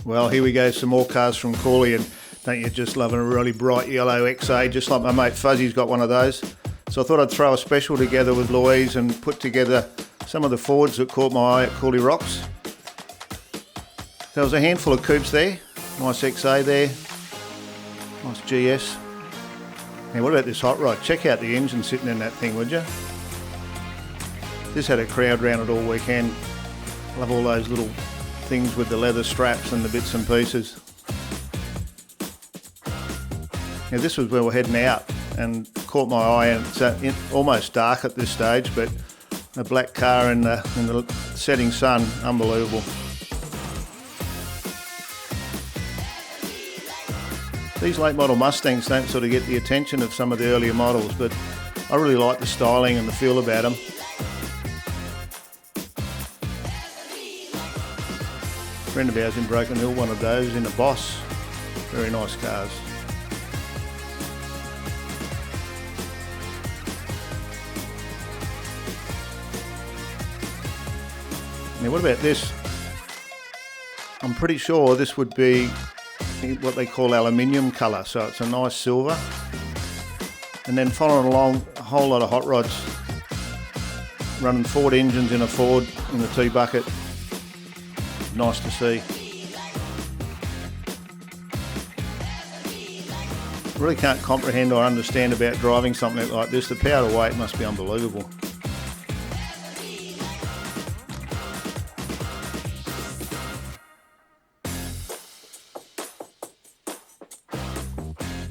Well, here we go, some more cars from Cooly, and don't you just love a really bright yellow XA, just like my mate Fuzzy's got one of those. So I thought I'd throw a special together with Louise and put together some of the Fords that caught my eye at Cooly Rocks. There was a handful of coupes there, nice XA there, nice GS. Now what about this hot rod? Check out the engine sitting in that thing, would you? This had a crowd round it all weekend. Love all those little things with the leather straps and the bits and pieces. Now this was where we're heading out and caught my eye, and it's almost dark at this stage, but a black car in the setting sun, unbelievable. These late model Mustangs don't sort of get the attention of some of the earlier models, but I really like the styling and the feel about them. A friend of ours in Broken Hill, one of those in a Boss. Very nice cars. Now what about this? I'm pretty sure this would be what they call aluminium colour, so it's a nice silver. And then following along, a whole lot of hot rods. Running Ford engines in a Ford in the T-bucket. Nice to see. Really can't comprehend or understand about driving something like this. The power to weight must be unbelievable.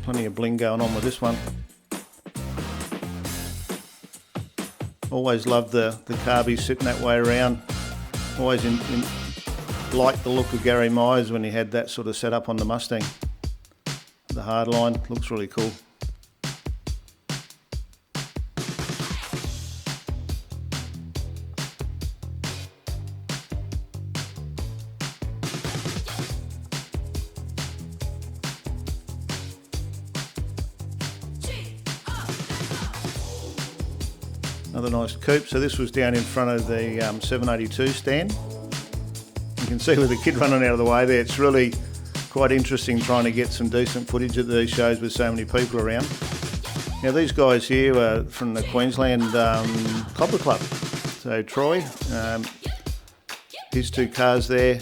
Plenty of bling going on with this one. Always loved the carbies sitting that way around. Always liked the look of Gary Myers when he had that sort of setup on the Mustang. The hardline looks really cool. Another nice coupe. So this was down in front of the 782 stand. You can see with the kid running out of the way there, it's really quite interesting trying to get some decent footage at these shows with so many people around. Now these guys here are from the Queensland Cobra Club. So Troy, his two cars there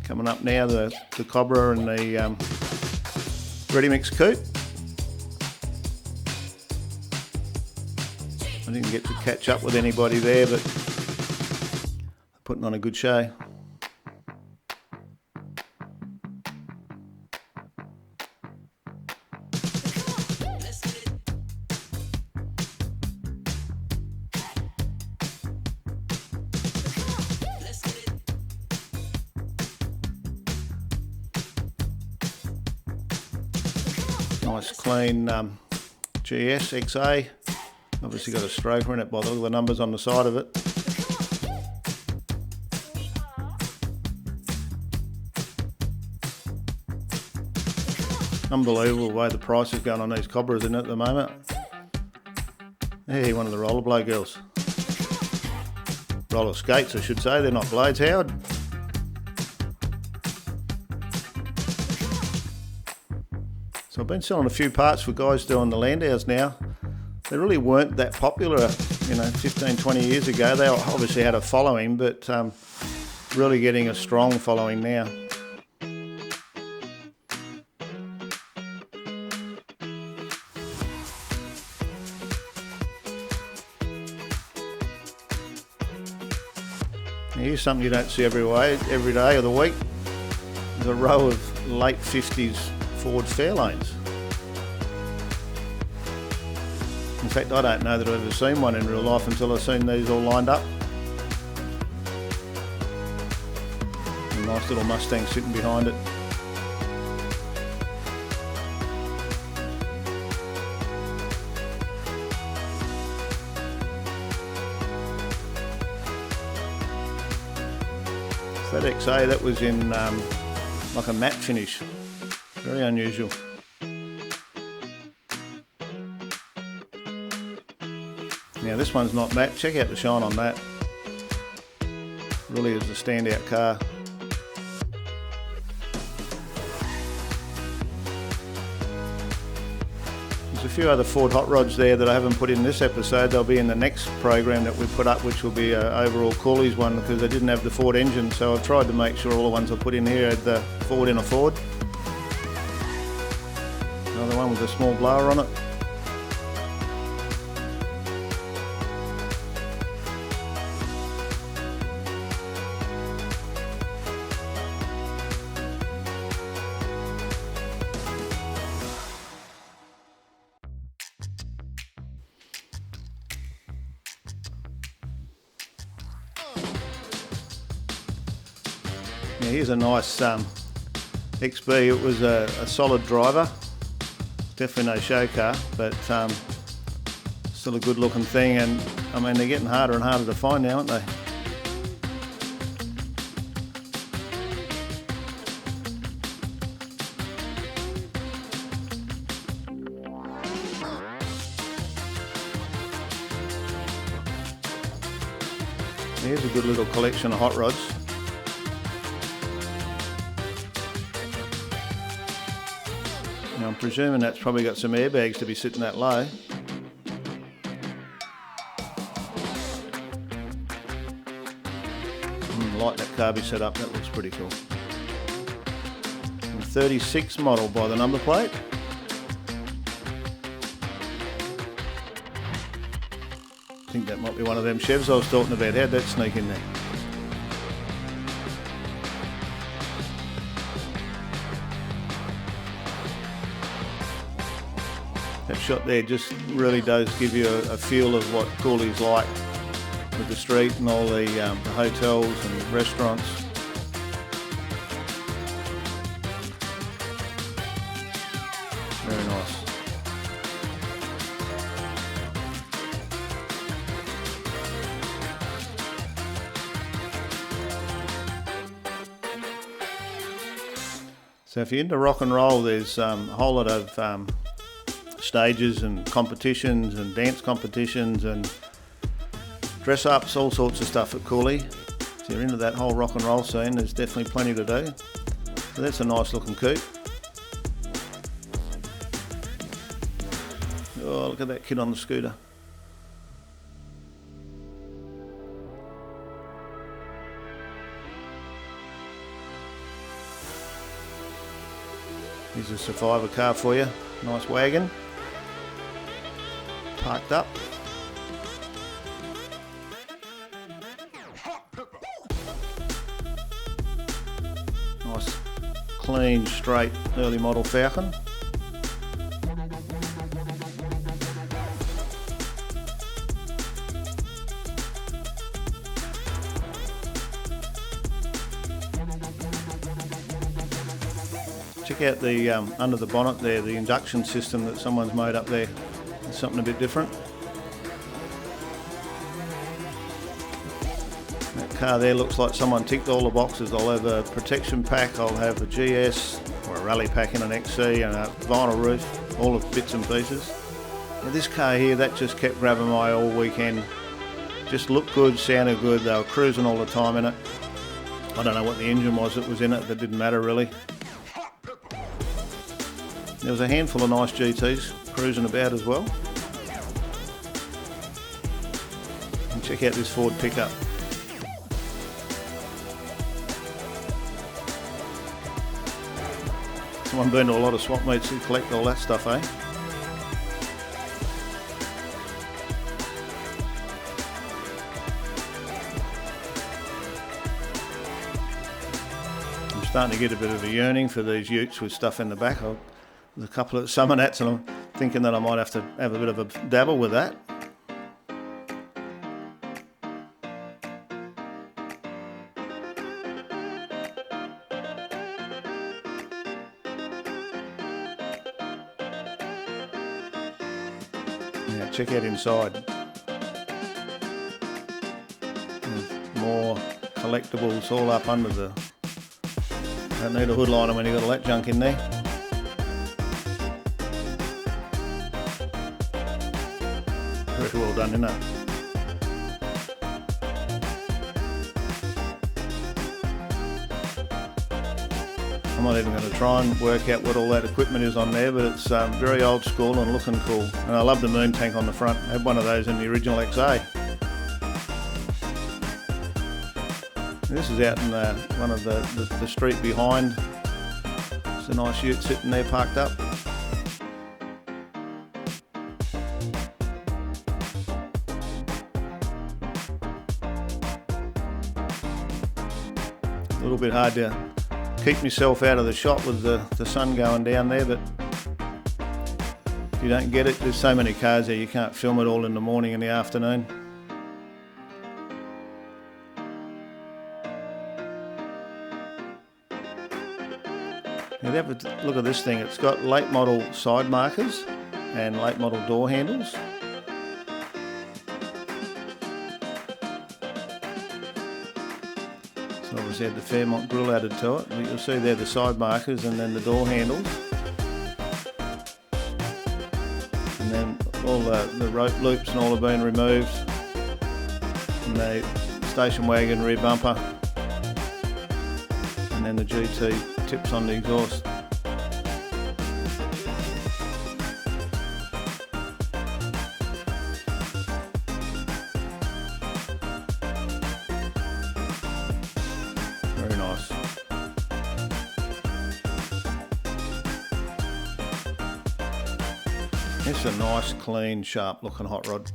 coming up now, the Cobra and the Ready Mix Coupe. I didn't get to catch up with anybody there, but putting on a good show. Nice clean GS XA. Obviously got a stroker in it by the look of the numbers on the side of it. Unbelievable the way the price is going on these Cobras in it at the moment. Hey, one of the rollerblade girls. Roller skates, I should say. They're not blades, Howard. So I've been selling a few parts for guys doing the Landaus now. They really weren't that popular, 15, 20 years ago. They obviously had a following, but really getting a strong following now. Now here's something you don't see every day of the week. There's a row of late 50s Ford Fairlanes. In fact, I don't know that I've ever seen one in real life until I've seen these all lined up. A nice little Mustang sitting behind it. So that XA, that was in like a matte finish. Very unusual. Now this one's not matte. Check out the shine on that. Really is a standout car. There's a few other Ford hot rods there that I haven't put in this episode. They'll be in the next program that we put up, which will be overall Cooly's one, because they didn't have the Ford engine, so I've tried to make sure all the ones I put in here had the Ford in a Ford. Another one with a small blower on it. Yeah, here's a nice XB. It was a solid driver. Definitely no show car, but still a good looking thing. And I mean, they're getting harder and harder to find now, aren't they? Here's a good little collection of hot rods. Now I'm presuming that's probably got some airbags to be sitting that low. Like that carby setup, that looks pretty cool. And 36 model by the number plate. I think that might be one of them Chevs I was talking about. How'd that sneak in there? That shot there just really does give you a feel of what Cooly's like with the street and all the hotels and restaurants. Very nice. So if you're into rock and roll, there's a whole lot of stages and competitions and dance competitions and dress ups, all sorts of stuff at Cooly. So you're into that whole rock and roll scene, there's definitely plenty to do. So that's a nice looking coupe. Oh, look at that kid on the scooter. Here's a survivor car for you, nice wagon. Parked up. Nice, clean, straight, early model Falcon. Check out the under the bonnet there, the induction system that someone's made up there. It's something a bit different. That car there looks like someone ticked all the boxes. I'll have a protection pack, I'll have a GS or a rally pack in an XC and a vinyl roof, all of bits and pieces. Now this car here, that just kept grabbing my eye all weekend. Just looked good, sounded good, they were cruising all the time in it. I don't know what the engine was that was in it, that didn't matter really. There was a handful of nice GTs cruising about as well. And check out this Ford pickup. Someone been to a lot of swap meets to collect all that stuff, eh? I'm starting to get a bit of a yearning for these utes with stuff in the back. There's a couple of some of that, and I'm thinking that I might have to have a bit of a dabble with that. Yeah, check out inside. There's more collectibles all up under the... Don't need a hood liner when you've got all that junk in there. Very well done, isn't it? I'm not even going to try and work out what all that equipment is on there, but it's very old school and looking cool. And I love the moon tank on the front. I had one of those in the original XA. This is out in one of the street behind. It's a nice ute sitting there parked up. A little bit hard to keep myself out of the shot with the sun going down there, but if you don't get it, there's so many cars there you can't film it all in the morning and the afternoon. Now have a look at this thing. It's got late model side markers and late model door handles. So obviously had the Fairmont grille added to it. You'll see there the side markers and then the door handles. And then all the rope loops and all have been removed. And the station wagon rear bumper. And then the GT tips on the exhaust. Very nice. It's a nice, clean, sharp looking hot rod.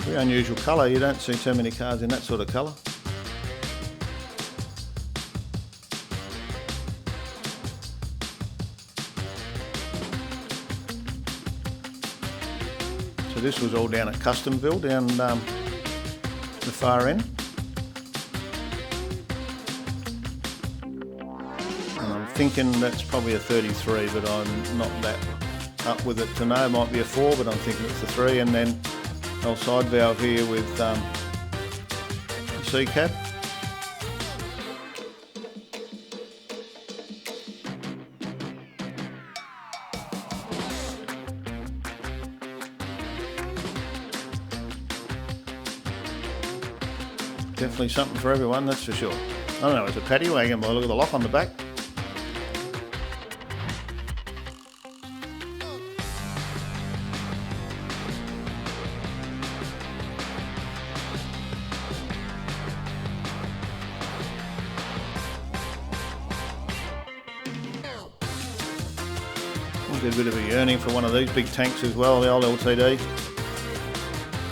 Very unusual colour, you don't see too many cars in that sort of colour. So this was all down at Customville, down the far end. And I'm thinking that's probably a 33, but I'm not that up with it to know. It might be a 4, but I'm thinking it's a 3, and then old side valve here with C-cap. Definitely something for everyone, that's for sure. I don't know, it's a paddy wagon, but look at the lock on the back. Get a bit of a yearning for one of these big tanks as well, the old LTD.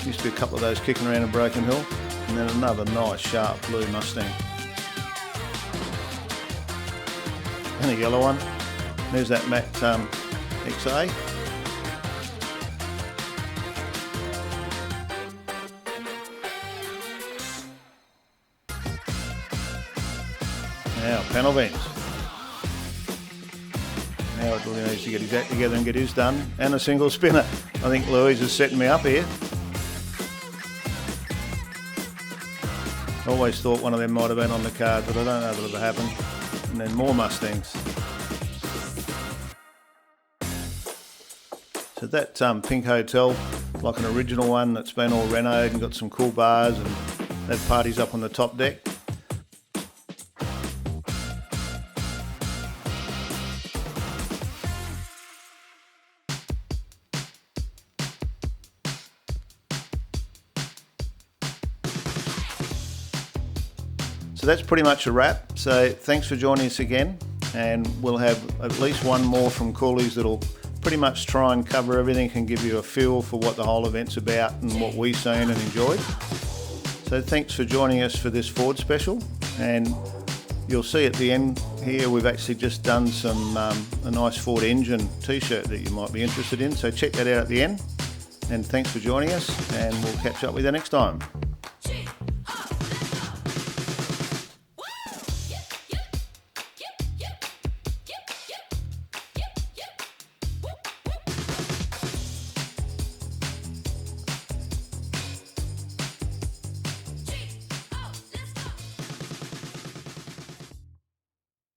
Used to be a couple of those kicking around in Broken Hill. And then another nice sharp blue Mustang. And a yellow one. There's that matte XA. Now, panel vents. Now it really needs to get his act together and get his done. And a single spinner. I think Louise is setting me up here. Always thought one of them might have been on the card, but I don't know if it'll ever happen. And then more Mustangs. So that pink hotel, like an original one that's been all renoed and got some cool bars, and that party's up on the top deck. So that's pretty much a wrap. So thanks for joining us again, and we'll have at least one more from Cooly's that'll pretty much try and cover everything and give you a feel for what the whole event's about and what we've seen and enjoyed. So thanks for joining us for this Ford special, and you'll see at the end here we've actually just done some a nice Ford engine t-shirt that you might be interested in, so check that out at the end. And thanks for joining us, and we'll catch up with you next time.